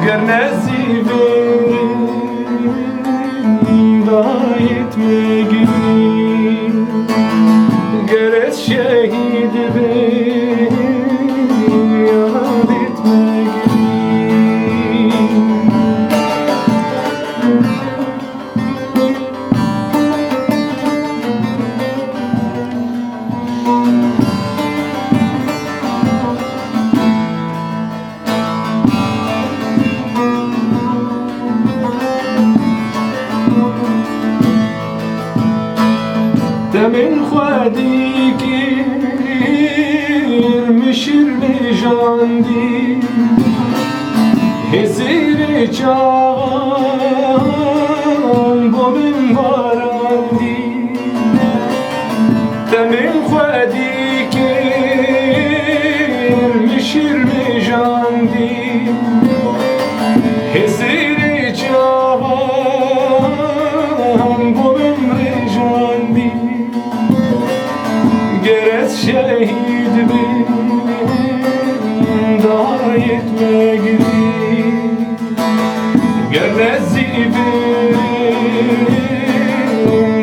گر نزیبی دایت میگی گرت شهید بی یادت میگی دمین خودی گیر مشیر میجاندی هزیر جان با من باراندی دمین خودی گیر مشیر میجاندی هزیر جان با من میجاندی گرت شهید بی دایت میگیری گر نزیبی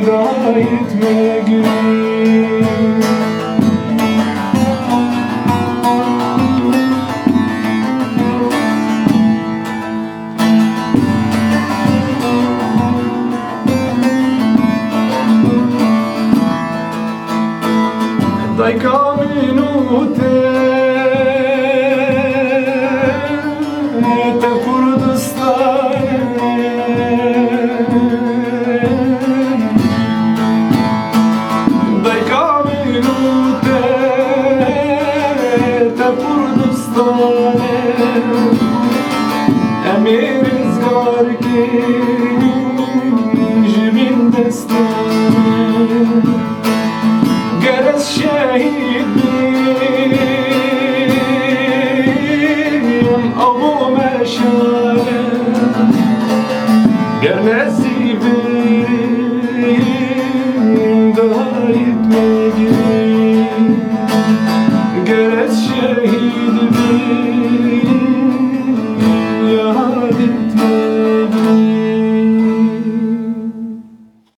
دایت میگیری dai caminute te Kurdistane dai caminute te Kurdistane emir izgar ki jibin destane گرت شهید بیم آبو مشاله گر نزیبی